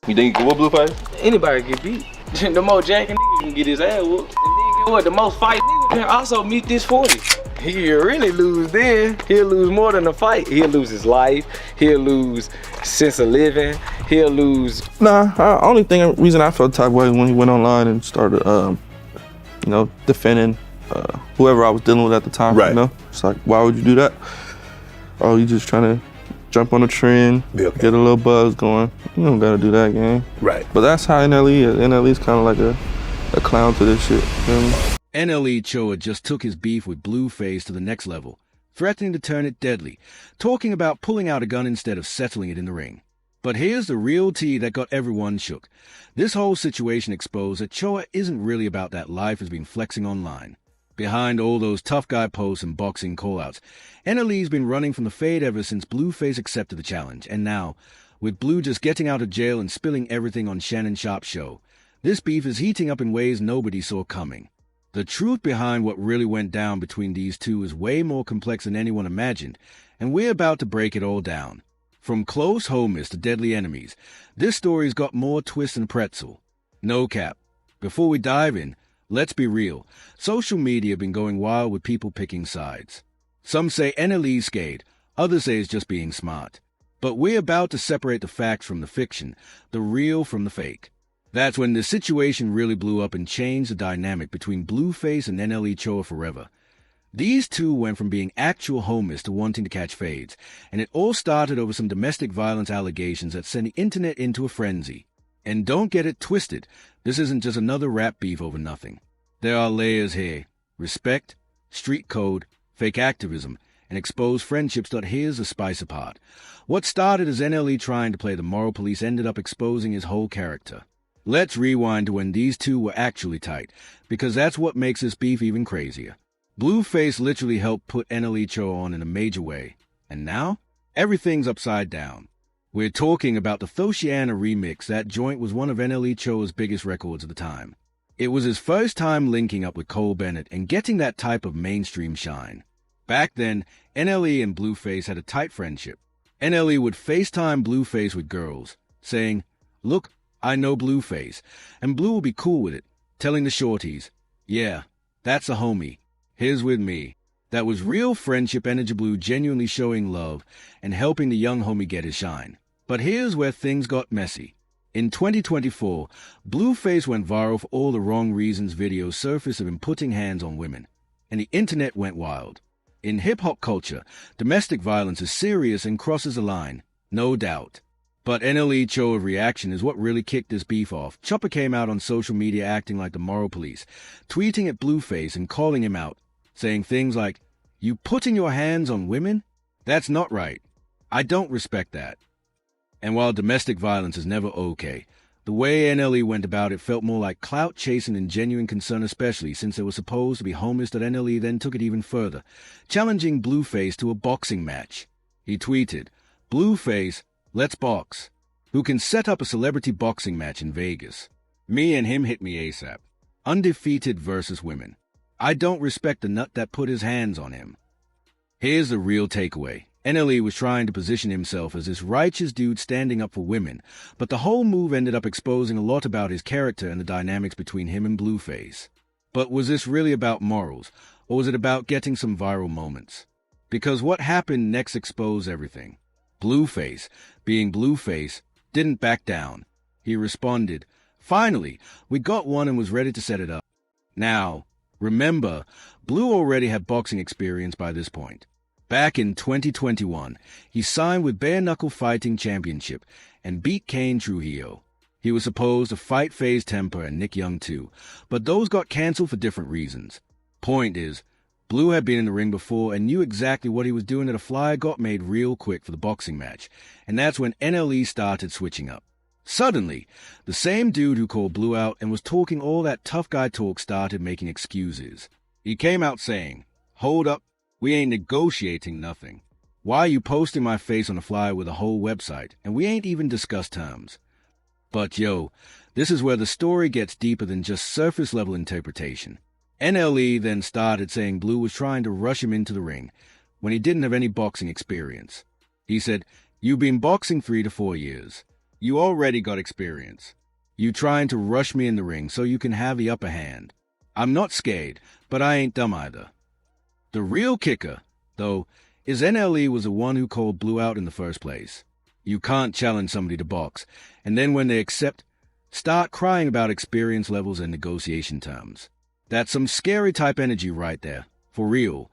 You think you can whoop Blueface? Anybody get beat. The more jacking nigga can get his ass whooped. And then get what? The most fight nigga can also meet this 40. He'll really lose then. He'll lose more than a fight. He'll lose his life. He'll lose sense of living. He'll lose. Nah, reason I felt type way when he went online and started, defending whoever I was dealing with at the time. Right. You know, it's like, why would you do that? Oh, you just trying to jump on a trend, get a little buzz going. You don't gotta do that, gang. Right. But that's how NLE is. NLE is kind of like a clown to this shit. You know what I mean? NLE Choppa just took his beef with Blueface to the next level, threatening to turn it deadly, talking about pulling out a gun instead of settling it in the ring. But here's the real tea that got everyone shook. This whole situation exposed that Choppa isn't really about that life has been flexing online. Behind all those tough guy posts and boxing callouts, NLE's been running from the fade ever since Blueface accepted the challenge, and now, with Blue just getting out of jail and spilling everything on Shannon Sharpe's show, this beef is heating up in ways nobody saw coming. The truth behind what really went down between these two is way more complex than anyone imagined, and we're about to break it all down. From close homies to deadly enemies, this story's got more twist than pretzel. No cap. Before we dive in, let's be real. Social media been going wild with people picking sides. Some say NLE's scared, others say it's just being smart. But we're about to separate the facts from the fiction, the real from the fake. That's when the situation really blew up and changed the dynamic between Blueface and NLE Choppa forever. These two went from being actual homies to wanting to catch fades, and it all started over some domestic violence allegations that sent the internet into a frenzy. And don't get it twisted, this isn't just another rap beef over nothing. There are layers here: respect, street code, fake activism, and exposed friendships. But here's the spice apart. What started as NLE trying to play the moral police ended up exposing his whole character. Let's rewind to when these two were actually tight, because that's what makes this beef even crazier. Blueface literally helped put NLE Choppa on in a major way, and now everything's upside down. We're talking about the Thoshiana remix. That joint was one of NLE Choppa's biggest records of the time. It was his first time linking up with Cole Bennett and getting that type of mainstream shine. Back then, NLE and Blueface had a tight friendship. NLE would FaceTime Blueface with girls, saying, "Look, I know Blueface," and Blue will be cool with it, telling the shorties, "Yeah, that's a homie. Here's with me." That was real friendship energy. Blue genuinely showing love and helping the young homie get his shine. But here's where things got messy. In 2024, Blueface went viral for all the wrong reasons. Videos surfaced of him putting hands on women, and the internet went wild. In hip-hop culture, domestic violence is serious and crosses a line, no doubt. But NLE Choppa's reaction is what really kicked this beef off. Choppa came out on social media acting like the moral police, tweeting at Blueface and calling him out, saying things like, "You putting your hands on women? That's not right. I don't respect that." And while domestic violence is never okay, the way NLE went about it felt more like clout chasing than genuine concern, especially since they were supposed to be homies. That NLE then took it even further, challenging Blueface to a boxing match. He tweeted, "Blueface, let's box. Who can set up a celebrity boxing match in Vegas? Me and him, hit me ASAP. Undefeated versus women. I don't respect the nut that put his hands on him." Here's the real takeaway. NLE was trying to position himself as this righteous dude standing up for women, but the whole move ended up exposing a lot about his character and the dynamics between him and Blueface. But was this really about morals, or was it about getting some viral moments? Because what happened next exposed everything. Blueface, being Blueface, didn't back down. He responded, "Finally, we got one," and was ready to set it up. Now, remember, Blue already had boxing experience by this point. Back in 2021, he signed with Bare Knuckle Fighting Championship and beat Kane Trujillo. He was supposed to fight FaZe Temper and Nick Young too, but those got canceled for different reasons. Point is, Blue had been in the ring before and knew exactly what he was doing, that a flyer got made real quick for the boxing match, and that's when NLE started switching up. Suddenly, the same dude who called Blue out and was talking all that tough guy talk started making excuses. He came out saying, "Hold up, we ain't negotiating nothing. Why are you posting my face on a flyer with a whole website, and we ain't even discussed terms?" But yo, this is where the story gets deeper than just surface-level interpretation. NLE then started saying Blue was trying to rush him into the ring when he didn't have any boxing experience. He said, "You've been boxing 3 to 4 years. You already got experience. You trying to rush me in the ring so you can have the upper hand. I'm not scared, but I ain't dumb either. The real kicker, though, is NLE was the one who called Blue out in the first place. You can't challenge somebody to box, and then when they accept, start crying about experience levels and negotiation terms. That's some scary type energy right there, for real.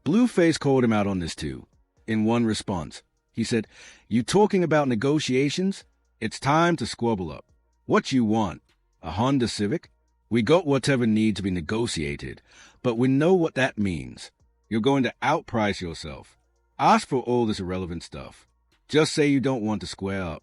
Blueface called him out on this too. In one response, he said, "You talking about negotiations? It's time to squabble up. What you want? A Honda Civic? We got whatever needs to be negotiated, but we know what that means. You're going to outprice yourself. Ask for all this irrelevant stuff. Just say you don't want to square up."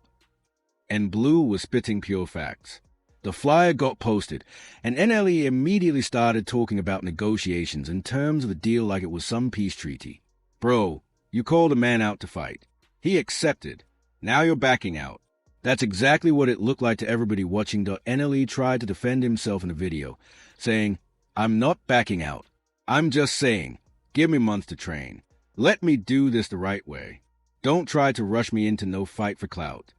And Blue was spitting pure facts. The flyer got posted, and NLE immediately started talking about negotiations in terms of the deal like it was some peace treaty. Bro, you called a man out to fight. He accepted. Now you're backing out. That's exactly what it looked like to everybody watching. NLE tried to defend himself in the video, saying, "I'm not backing out. I'm just saying, give me months to train. Let me do this the right way. Don't try to rush me into no fight for clout."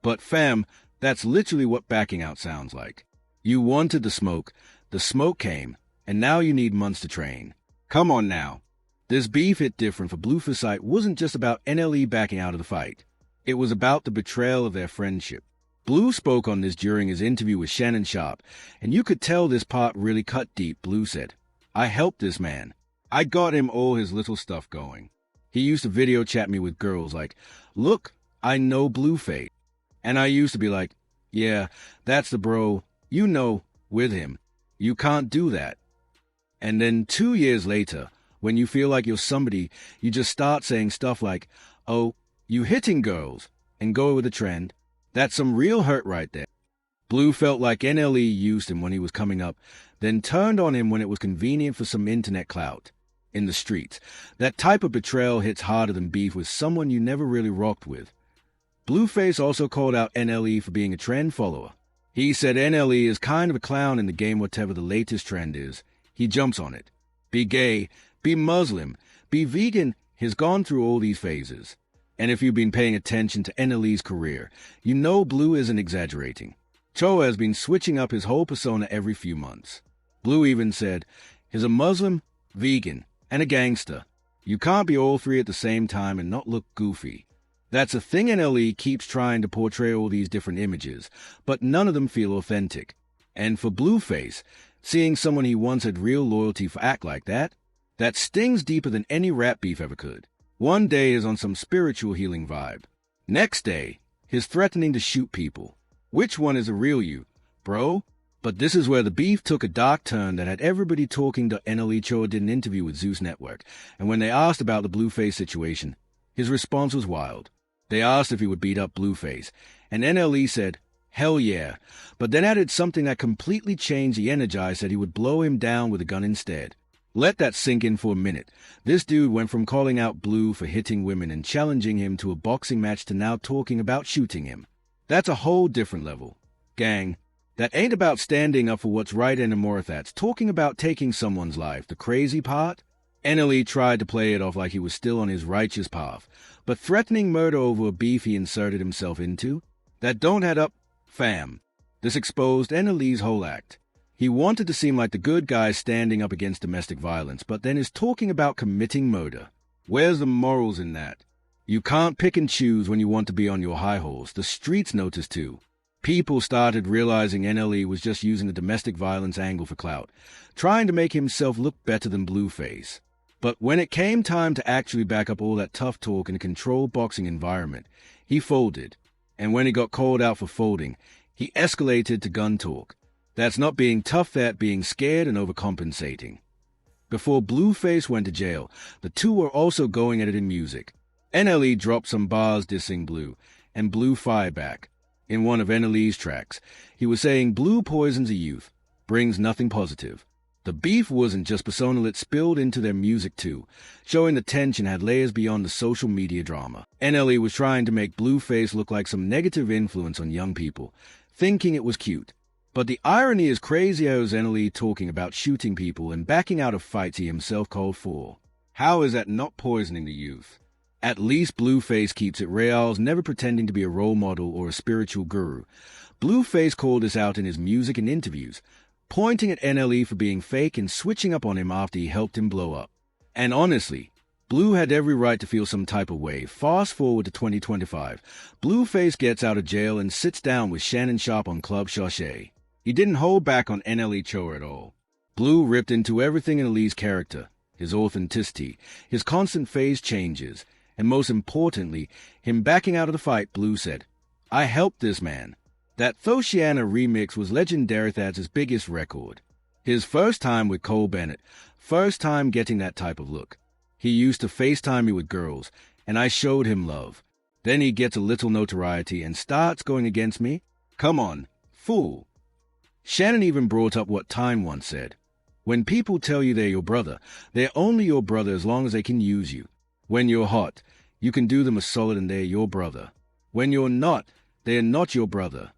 But fam, that's literally what backing out sounds like. You wanted the smoke came, and now you need months to train. Come on now. This beef hit different for Blueface wasn't just about NLE backing out of the fight. It was about the betrayal of their friendship. Blue spoke on this during his interview with Shannon Sharp, and you could tell this part really cut deep. Blue said, "I helped this man. I got him all his little stuff going. He used to video chat me with girls like, 'Look, I know Blueface.' And I used to be like, 'Yeah, that's the bro, you know, with him. You can't do that.' And then 2 years later, when you feel like you're somebody, you just start saying stuff like, 'Oh, you hitting girls,' and go with the trend. That's some real hurt right there." Blue felt like NLE used him when he was coming up, then turned on him when it was convenient for some internet clout. In the streets, that type of betrayal hits harder than beef with someone you never really rocked with. Blueface also called out NLE for being a trend follower. He said NLE is kind of a clown in the game. Whatever the latest trend is, he jumps on it. Be gay, be Muslim, be vegan. He's gone through all these phases. And if you've been paying attention to NLE's career, you know Blue isn't exaggerating. Choppa has been switching up his whole persona every few months. Blue even said, "He's a Muslim, vegan, and a gangster. You can't be all three at the same time and not look goofy." That's a thing. NLE keeps trying to portray all these different images, but none of them feel authentic. And for Blueface, seeing someone he once had real loyalty for act like that stings deeper than any rap beef ever could. One day is on some spiritual healing vibe. Next day, he's threatening to shoot people. Which one is a real you, bro? But this is where the beef took a dark turn that had everybody talking. NLE Choppa did an interview with Zeus Network, and when they asked about the Blueface situation, his response was wild. They asked if he would beat up Blueface, and NLE said, "Hell yeah," but then added something that completely changed the energy, said he would blow him down with a gun instead. Let that sink in for a minute. This dude went from calling out Blue for hitting women and challenging him to a boxing match to now talking about shooting him. That's a whole different level. Gang, that ain't about standing up for what's right anymore. That's talking about taking someone's life. The crazy part? NLE tried to play it off like he was still on his righteous path, but threatening murder over a beef he inserted himself into? That don't add up, fam. This exposed NLE's whole act. He wanted to seem like the good guy standing up against domestic violence, but then is talking about committing murder. Where's the morals in that? You can't pick and choose when you want to be on your high horse. The streets noticed too. People started realizing NLE was just using the domestic violence angle for clout, trying to make himself look better than Blueface. But when it came time to actually back up all that tough talk in a controlled boxing environment, he folded. And when he got called out for folding, he escalated to gun talk. That's not being tough, that being scared and overcompensating. Before Blueface went to jail, the two were also going at it in music. NLE dropped some bars dissing Blue, and Blue fired back. In one of NLE's tracks, he was saying Blue poisons a youth, brings nothing positive. The beef wasn't just personal, it spilled into their music too, showing the tension had layers beyond the social media drama. NLE was trying to make Blueface look like some negative influence on young people, thinking it was cute. But the irony is crazy. How is NLE talking about shooting people and backing out of fights he himself called for? How is that not poisoning the youth? At least Blueface keeps it real, never pretending to be a role model or a spiritual guru. Blueface called this out in his music and interviews, pointing at NLE for being fake and switching up on him after he helped him blow up. And honestly, Blue had every right to feel some type of way. Fast forward to 2025. Blueface gets out of jail and sits down with Shannon Sharpe on Club Sachet. He didn't hold back on NLE Choppa at all. Blue ripped into everything in NLE's character, his authenticity, his constant phase changes, and most importantly, him backing out of the fight. Blue said, "I helped this man." That Thosiana remix was legendary. That's his biggest record. His first time with Cole Bennett, first time getting that type of look. He used to FaceTime me with girls, and I showed him love. Then he gets a little notoriety and starts going against me? Come on, fool. Shannon even brought up what Tyne once said. When people tell you they're your brother, they're only your brother as long as they can use you. When you're hot, you can do them a solid and they're your brother. When you're not, they're not your brother.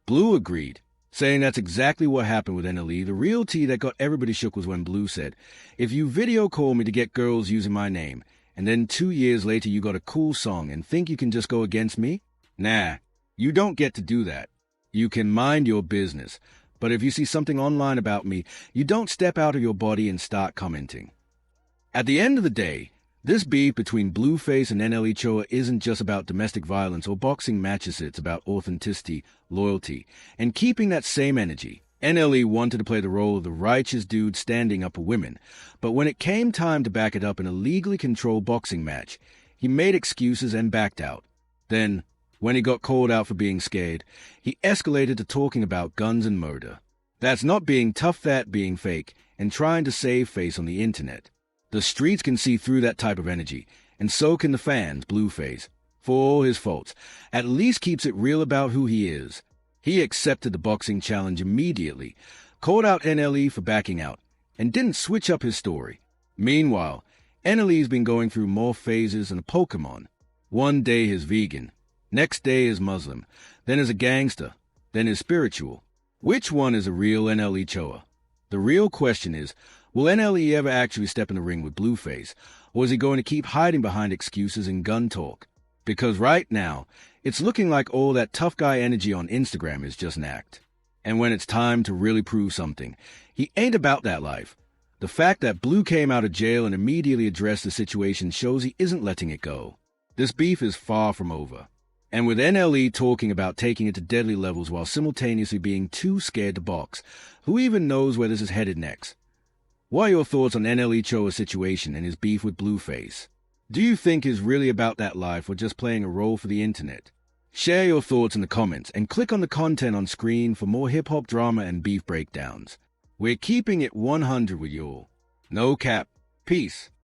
Blue agreed, saying that's exactly what happened with NLE. The real tea that got everybody shook was when Blue said, "If you video call me to get girls using my name, and then 2 years later you got a cool song and think you can just go against me? Nah, you don't get to do that. You can mind your business, but if you see something online about me, you don't step out of your body and start commenting." At the end of the day, this beef between Blueface and NLE Choppa isn't just about domestic violence or boxing matches. It's about authenticity, loyalty, and keeping that same energy. NLE wanted to play the role of the righteous dude standing up for women, but when it came time to back it up in a legally controlled boxing match, he made excuses and backed out. Then, when he got called out for being scared, he escalated to talking about guns and murder. That's not being tough, that being fake and trying to save face on the internet. The streets can see through that type of energy, and so can the fans. Blueface, for all his faults, at least keeps it real about who he is. He accepted the boxing challenge immediately, called out NLE for backing out, and didn't switch up his story. Meanwhile, NLE's been going through more phases than a Pokemon. One day he's vegan, next day is Muslim, then is a gangster, then is spiritual. Which one is a real NLE Choppa? The real question is, will NLE ever actually step in the ring with Blueface, or is he going to keep hiding behind excuses and gun talk? Because right now, it's looking like all that tough guy energy on Instagram is just an act. And when it's time to really prove something, he ain't about that life. The fact that Blue came out of jail and immediately addressed the situation shows he isn't letting it go. This beef is far from over. And with NLE talking about taking it to deadly levels while simultaneously being too scared to box, who even knows where this is headed next? What are your thoughts on NLE Choppa's situation and his beef with Blueface? Do you think he's really about that life or just playing a role for the internet? Share your thoughts in the comments and click on the content on screen for more hip-hop drama and beef breakdowns. We're keeping it 100 with you all. No cap. Peace.